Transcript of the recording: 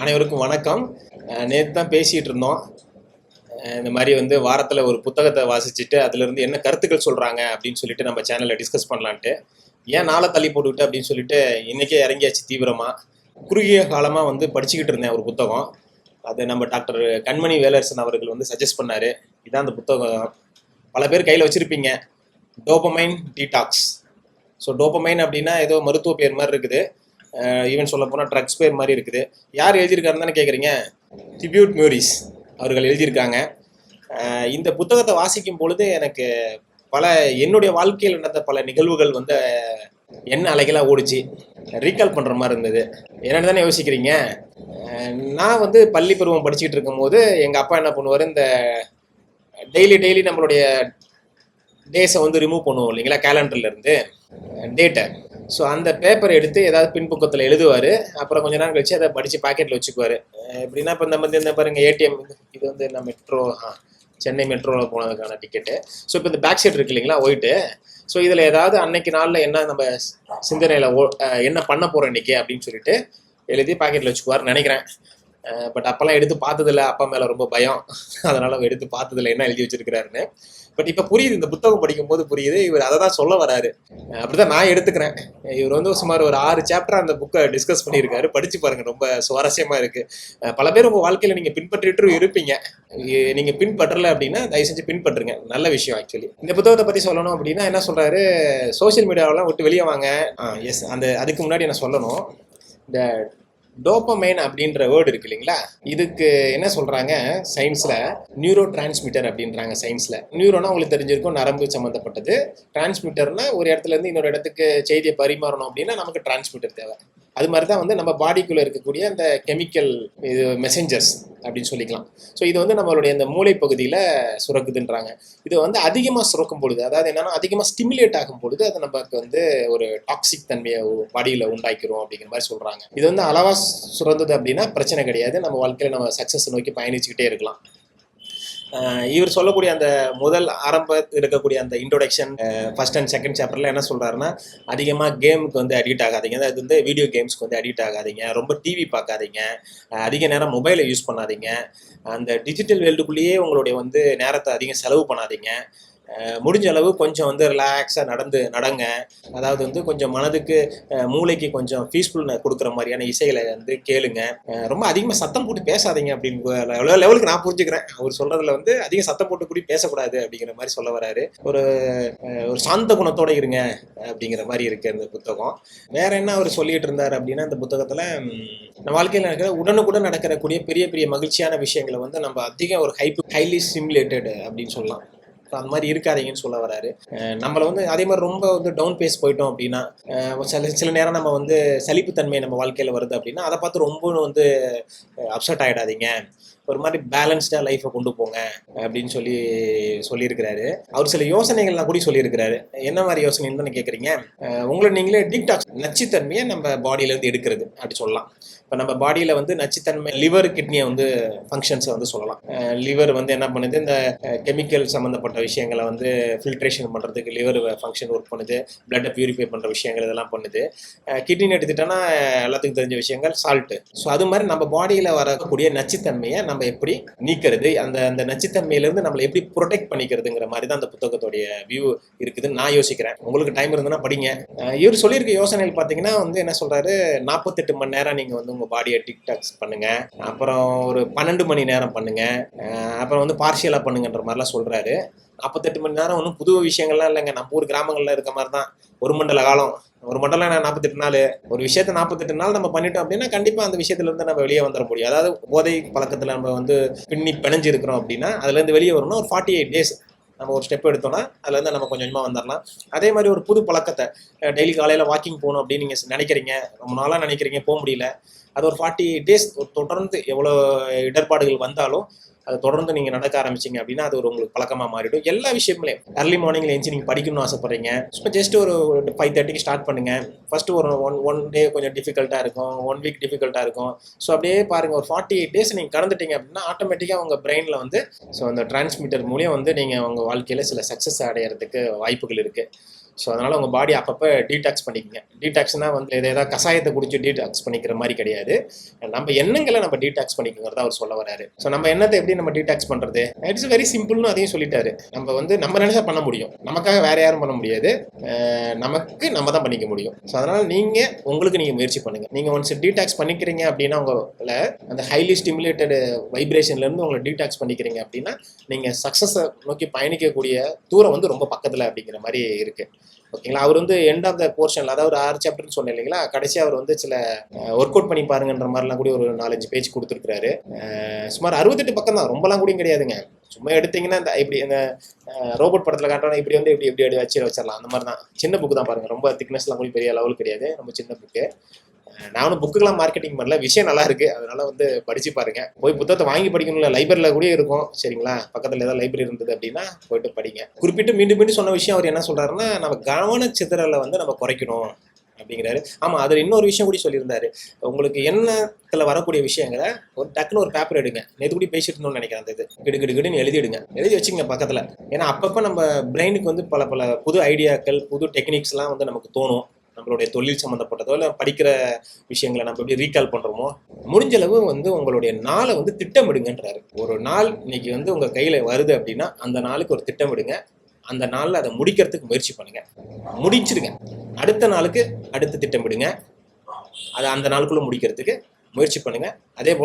அனைவருக்கும் வணக்கம். நேற்று தான் பேசிகிட்டு இருந்தோம். இந்த மாதிரி வந்து வாரத்தில் ஒரு புத்தகத்தை வாசிச்சுட்டு அதுலேருந்து என்ன கருத்துக்கள் சொல்கிறாங்க அப்படின்னு சொல்லிட்டு நம்ம சேனலில் டிஸ்கஸ் பண்ணலான்ட்டு. ஏன் நாளை தள்ளி போட்டுக்கிட்டு அப்படின்னு சொல்லிட்டு இன்றைக்கே இறங்கியாச்சு தீவிரமாக. குறுகிய காலமாக வந்து படிச்சுக்கிட்டு இருந்தேன் ஒரு புத்தகம். அது நம்ம டாக்டர் கண்மணி வேலரசன் அவர்கள் வந்து சஜஸ்ட் பண்ணார். இதான் அந்த புத்தகம். பல பேர் கையில் வச்சுருப்பீங்க, டோபமைன் டீடாக்ஸ். ஸோ டோபமைன் அப்படின்னா ஏதோ மருத்துவ பேர் மாதிரி இருக்குது. ஈவன் சொல்ல போனால் ட்ரக்ஸ் பேர் மாதிரி இருக்குது. யார் எழுதியிருக்காருன்னு தானே கேட்குறீங்க? திபியூட் மியூரிஸ் அவர்கள் எழுதியிருக்காங்க. இந்த புத்தகத்தை வாசிக்கும் பொழுது எனக்கு என்னுடைய வாழ்க்கையில் நடந்த பல நிகழ்வுகள் வந்து என்ன அலைகளாக ஓடிச்சு ரீகால் பண்ணுற மாதிரி இருந்தது. என்னென்னு தானே யோசிக்கிறீங்க? நான் வந்து பள்ளி பருவம் படிச்சுக்கிட்டு இருக்கும்போது எங்கள் அப்பா என்ன பண்ணுவார், இந்த டெய்லி நம்மளுடைய டேஸை வந்து ரிமூவ் பண்ணுவோம் இல்லைங்களா, கேலண்டர்லேருந்து டேட்டை. ஸோ அந்த பேப்பரை எடுத்து ஏதாவது பின்பக்கத்தில் எழுதுவார். அப்புறம் கொஞ்ச நேரம் கழிச்சு அதை படித்து பாக்கெட்டில் வச்சுக்குவார். எப்படின்னா இப்போ இந்த பாருங்கள், ஏடிஎம், இது வந்து நான் சென்னை மெட்ரோவில் போனதுக்கான டிக்கெட்டு. ஸோ இப்போ இந்த பேக் சைட் இருக்கு இல்லைங்களா, ஒயிட்டு. ஸோ இதில் ஏதாவது அன்னைக்கு நாளில் என்ன நம்ம சிந்தனையில் என்ன பண்ண போகிறோம் இன்றைக்கி அப்படின்னு சொல்லிட்டு எழுதி பாக்கெட்டில் வச்சுக்குவார் நினைக்கிறேன். பட் அப்போல்லாம் எடுத்து பார்த்ததில்ல. அப்பா மேலே ரொம்ப பயம், அதனால் எடுத்து பார்த்ததில்ல என்ன எழுதி வச்சிருக்கிறாருன்னு. பட் இப்போ புரியுது, இந்த புத்தகம் படிக்கும்போது புரியுது, இவர் அதை தான் சொல்ல வராரு. அப்படிதான் நான் எடுத்துக்கிறேன். இவர் வந்து சுமார் ஒரு 6 சாப்டர் அந்த புக்கை டிஸ்கஸ் பண்ணியிருக்காரு. படிச்சு பாருங்க, ரொம்ப சுவாரஸ்யமாக இருக்கு. பல பேர் உங்கள் வாழ்க்கையில் நீங்கள் பின்பற்றிட்டு இருப்பீங்க. நீங்கள் பின்பற்றலை அப்படின்னா தயவு செஞ்சு பின்பற்றுங்க, நல்ல விஷயம். ஆக்சுவலி இந்த புத்தகத்தை பற்றி சொல்லணும் அப்படின்னா என்ன சொல்றாரு, சோசியல் மீடியாவெல்லாம் விட்டு வெளியே வாங்க. எஸ், அதுக்கு முன்னாடி என்ன சொல்லணும், இந்த டோபமைன் அப்படின்ற வேர்டு இருக்கு இல்லைங்களா, இதுக்கு என்ன சொல்றாங்க சயின்ஸ்ல, நியூரோ டிரான்ஸ்மிட்டர் அப்படின்றாங்க. சயின்ஸ்ல நியூரோனா உங்களுக்கு தெரிஞ்சிருக்கும், நரம்பு சம்மந்தப்பட்டது. டிரான்ஸ்மிட்டர்னா ஒரு இடத்துல இருந்து இன்னொரு இடத்துக்கு செய்தியை பரிமாறணும் அப்படின்னா நமக்கு டிரான்ஸ்மிட்டர் தேவை. அது மாதிரி தான் வந்து நம்ம பாடிக்குள்ளே இருக்கக்கூடிய அந்த கெமிக்கல் இது மெசஞ்சர்ஸ் அப்படின்னு சொல்லிக்கலாம். ஸோ இது வந்து நம்மளுடைய இந்த மூளை பகுதியில் சுரக்குதுன்றாங்க. இது வந்து அதிகமாக சுரக்கும் பொழுது, அதாவது என்னன்னா அதிகமாக ஸ்டிமுலேட் ஆகும் பொழுது அது நமக்கு வந்து ஒரு டாக்ஸிக் தன்மையை பாடியில் உண்டாக்கிறோம் அப்படிங்கிற மாதிரி சொல்கிறாங்க. இது வந்து அளவாக சுரந்தது அப்படின்னா பிரச்சனை கிடையாது, நம்ம வாழ்க்கையில் நம்ம சக்ஸஸ் நோக்கி பயணிச்சுக்கிட்டே இருக்கலாம். இவர் சொல்லக்கூடிய அந்த முதல் இருக்கக்கூடிய அந்த இன்ட்ரோடக்ஷன் ஃபர்ஸ்ட் அண்ட் செகண்ட் சாப்டர்ல என்ன சொல்றாருன்னா, அதிகமாக கேமுக்கு வந்து அடிக்ட் ஆகாதீங்க, அது வந்து வீடியோ கேம்ஸ்க்கு வந்து அடிக்ட் ஆகாதீங்க, ரொம்ப டிவி பார்க்காதீங்க, அதிக நேரம் மொபைலை யூஸ் பண்ணாதீங்க, அந்த டிஜிட்டல் வேர்ல்டுக்குள்ளேயே உங்களுடைய வந்து நேரத்தை அதிகம் செலவு பண்ணாதீங்க, முடிஞ்ச அளவு கொஞ்சம் வந்து ரிலாக்ஸாக நடங்க. அதாவது வந்து கொஞ்சம் மனதுக்கு மூளைக்கு கொஞ்சம் பீஸ்ஃபுல் கொடுக்குற மாதிரியான இசைகளை வந்து கேளுங்க. ரொம்ப அதிகமாக சத்தம் போட்டு பேசாதீங்க அப்படின்னு லெவலுக்கு நான் புரிஞ்சுக்கிறேன். அவர் சொல்றதுல வந்து அதிகம் சத்தம் போட்டு கூடி பேசக்கூடாது அப்படிங்கிற மாதிரி சொல்ல வராரு. ஒரு சாந்த குணத்தோட இருங்க அப்படிங்கிற மாதிரி இருக்கு அந்த புத்தகம். வேற என்ன அவர் சொல்லிட்டு இருந்தார் அப்படின்னா, இந்த புத்தகத்துல நம்ம வாழ்க்கையில் நடக்கிற உடனுக்குடன் நடக்கக்கூடிய பெரிய பெரிய மகிழ்ச்சியான விஷயங்களை வந்து நம்ம அதிகம் ஒரு ஹைலி சிமுலேட்டட் அப்படின்னு சொல்லலாம். அந்த மாதிரி இருக்காதீங்கன்னு சொல்ல வராரு. நம்மளை வந்து அதே மாதிரி ரொம்ப வந்து டவுன் பேஸ் போயிட்டோம் அப்படின்னா, சில நேரம் நம்ம வந்து சலிப்புத்தன்மை நம்ம வாழ்க்கையில் வருது அப்படின்னா அதை பார்த்து ரொம்ப வந்து அப்செட் ஆகிடாதீங்க, ஒரு மாதிரி பேலன்ஸ்டாக லைஃப்பை கொண்டு போங்க அப்படின்னு சொல்லியிருக்கிறாரு. அவர் சில யோசனைகள்லாம் கூட சொல்லியிருக்கிறாரு. என்ன மாதிரி யோசனைன்னு தானே கேட்குறீங்க? உங்களை நீங்களே டீடாக்ஸ், நச்சுத்தன்மையை நம்ம பாடியிலேருந்து எடுக்கிறது அப்படி சொல்லலாம். இப்போ நம்ம பாடியில் வந்து நச்சுத்தன்மை, லிவர் கிட்னியை வந்து ஃபங்க்ஷன்ஸை வந்து சொல்லலாம். லிவர் வந்து என்ன பண்ணுது, இந்த கெமிக்கல் சம்மந்தப்பட்ட விஷயங்களை வந்து ஃபில்ட்ரேஷன் பண்ணுறதுக்கு லிவர் ஃபங்க்ஷன் ஒர்க் பண்ணுது, பிளட்டை பியூரிஃபை பண்ணுற விஷயங்கள் இதெல்லாம் பண்ணுது. கிட்னின்னு எடுத்துட்டோன்னா எல்லாத்துக்கும் தெரிஞ்ச விஷயங்கள் சால்ட்டு. ஸோ அது மாதிரி நம்ம பாடியில் வரக்கூடிய நச்சுத்தன்மையை நம்ம எப்படி நீக்கிறது, அந்த நச்சுத்தன்மையிலேருந்து நம்மளை எப்படி ப்ரொடெக்ட் பண்ணிக்கிறதுங்கிற மாதிரி தான் அந்த புத்தகத்துடைய வியூ இருக்குதுன்னு நான் யோசிக்கிறேன். உங்களுக்கு டைம் இருந்ததுன்னா படிங்க. இவர் சொல்லியிருக்க யோசனைகள் பார்த்தீங்கன்னா வந்து என்ன சொல்கிறாரு, 48 மணி நேரம் நீங்கள் வந்து உங்கள் பாடியை டிக்டாக்ஸ் பண்ணுங்க, அப்புறம் ஒரு 12 மணி நேரம் பண்ணுங்க, அப்புறம் வந்து பார்ஷியலாக பண்ணுங்கன்ற மாதிரிலாம் சொல்கிறாரு. 48 மணி நேரம் ஒன்றும் புது விஷயங்கள்லாம் இல்லைங்க. நம்ம ஊர் கிராமங்களில் இருக்க மாதிரி தான். ஒரு மண்டல காலம், ஒரு மண்டலம் 48 நாள். ஒரு விஷயத்த 48 நாள் நம்ம பண்ணிட்டோம் அப்படின்னா கண்டிப்பாக அந்த விஷயத்துலேருந்து நம்ம வெளியே வந்துட முடியும். அதாவது போதை பழக்கத்தில் நம்ம வந்து பிணைஞ்சு இருக்கிறோம் அப்படின்னா அதுலேருந்து வெளியே வரணும்னா ஒரு 48 டேஸ் நம்ம ஒரு ஸ்டெப் எடுத்தோம்னா அதுலேருந்து நம்ம கொஞ்சம் கொஞ்சமாக வந்துடலாம். அதே மாதிரி ஒரு புது பழக்கத்தை, டெய்லி காலையில் வாக்கிங் போகணும் அப்படின்னு நீங்கள் நினைக்கிறீங்க, ரொம்ப நாளாக நினைக்கிறீங்க, போக முடியல, அது ஒரு 48 டேஸ் தொடர்ந்து எவ்வளோ இடர்பாடுகள் வந்தாலும் அதை தொடர்ந்து நீங்கள் நடக்க ஆரம்பிச்சிங்க அப்படின்னா அது உங்களுக்கு பழக்கமாக மாறிடும். எல்லா விஷயங்களையும் அர்லி மார்னிங்கில் எழுந்து நீங்கள் படிக்கணும்னு ஆசைப்பட்றீங்க, ஸோ ஜஸ்ட் ஒரு 5:30க்கு ஸ்டார்ட் பண்ணுங்கள். ஃபஸ்ட்டு ஒரு ஒன் டே கொஞ்சம் டிஃபிகல்ட்டாக இருக்கும், 1 வீக் டிஃபிகல்ட்டாக இருக்கும். ஸோ அப்படியே பாருங்கள், ஒரு 48 டேஸ் நீங்கள் கடந்துட்டீங்க அப்படின்னா ஆட்டோமேட்டிக்காக உங்கள் பிரெயினில் வந்து ஸோ அந்த டிரான்ஸ்மிட்டர் மூலியம் வந்து நீங்கள் உங்கள் வாழ்க்கையில் சில சக்ஸஸ் அடையிறதுக்கு வாய்ப்புகள் இருக்குது. ஸோ அதனால் உங்கள் பாடி அப்பப்போ டீடாக்ஸ் பண்ணிக்கங்க. டீடாக்ஸ்னால் வந்து ஏதாவது கசாயத்தை குடிச்சு டீடாக்ஸ் பண்ணிக்கிற மாதிரி கிடையாது. நம்ம எண்ணங்களை நம்ம டீடாக்ஸ் பண்ணிக்கிறதா அவர் சொல்ல வராரு. ஸோ நம்ம எண்ணத்தை எப்படி நம்ம டீடாக்ஸ் பண்ணுறது? இட்ஸ் வெரி சிம்பிள்னு அதையும் சொல்லிட்டாரு. நம்ம வந்து நம்ம நினைச்சா பண்ண முடியும், நமக்காக வேற யாரும் பண்ண முடியாது, நமக்கு நம்ம தான் பண்ணிக்க முடியும். ஸோ அதனால் நீங்கள் உங்களுக்கு நீங்கள் முயற்சி பண்ணுங்கள். நீங்கள் ஒன்ஸ் டீடாக்ஸ் பண்ணிக்கிறீங்க அப்படின்னா உங்களை அந்த ஹைலி ஸ்டிமுலேட்டட் வைப்ரேஷன்லேருந்து உங்களை டீடாக்ஸ் பண்ணிக்கிறீங்க அப்படின்னா நீங்கள் சக்ஸஸை நோக்கி பயணிக்கக்கூடிய தூரம் வந்து ரொம்ப பக்கத்தில் அப்படிங்கிற மாதிரி இருக்குது. ஓகேங்களா? அவர் வந்து எண்ட் ஆஃப் த போர்ஷனில், அதாவது 6 சாப்டர்னு சொன்னேன் இல்லைங்களா, கடைசியாக அவர் வந்து சில ஒர்க் அவுட் பண்ணி பாருங்கன்ற மாதிரிலாம் கூட ஒரு 4-5 பேஜ் கொடுத்துருக்காரு. சுமார் 68 பக்கம் தான், ரொம்பலாம் கூட கிடையாதுங்க. சும்மா எடுத்தீங்கன்னா இந்த இப்படி இந்த ரோபோட் படத்தில் காட்டுறாங்க, இப்படி வந்து இப்படி எப்படி வச்சிடலாம், அந்த மாதிரி தான். சின்ன புக்கு தான் பாருங்கள், ரொம்ப திக்னஸ்லாம் கூட பெரிய லெவல் கிடையாது, ரொம்ப சின்ன புக்கு. நானும் புக்குக்கெல்லாம் மார்க்கெட்டிங் பண்ணல, விஷயம் நல்லா இருக்கு, அதனால வந்து படிச்சு பாருங்க. போய் புத்தகத்தை வாங்கி படிக்கணும்ல, லைப்ரரியில் கூட இருக்கும், சரிங்களா? பக்கத்தில் ஏதாவது லைப்ரரி இருந்தது அப்படின்னா போயிட்டு படிங்க. குறிப்பிட்டு மீண்டும் சொன்ன விஷயம் அவர் என்ன சொல்றாருன்னா, நம்ம கவனச்சிதறலை வந்து நம்ம குறைக்கணும் அப்படிங்கிறாரு. ஆமாம், அதில் இன்னொரு விஷயம் கூட சொல்லியிருந்தாரு. உங்களுக்கு எண்ணத்தில் வரக்கூடிய விஷயங்களை ஒரு டக்குன்னு ஒரு பேப்பர் எடுங்க. நேற்று கூட பேசிட்டு இருந்தோம்னு நினைக்கிறேன். அந்த இது கிடுன்னு எழுதிடுங்க, எழுதி வச்சுங்க பக்கத்தில். ஏன்னா அப்பப்போ நம்ம பிரெயினுக்கு வந்து பல புது ஐடியாக்கள், புது டெக்னிக்ஸ்லாம் வந்து நமக்கு தோணும். நம்மளுடைய தொழில் சம்மந்தப்பட்டதோ இல்லை படிக்கிற விஷயங்களை நம்ம எப்படி ரீகால் பண்ணுறோமோ, முடிஞ்சளவு வந்து உங்களுடைய நாளை வந்து திட்டமிடுங்கன்றாரு. ஒரு நாள் இன்னைக்கு வந்து உங்கள் கையில் வருது அப்படின்னா அந்த நாளுக்கு ஒரு திட்டமிடுங்க. அந்த நாளில் அதை முடிக்கிறதுக்கு முயற்சி பண்ணுங்க, முடிச்சிடுங்க. அடுத்த நாளுக்கு அடுத்து திட்டமிடுங்க, அதை அந்த நாளுக்குள்ளே முடிக்கிறதுக்கு முயற்சி பண்ணுங்க. அதே போல்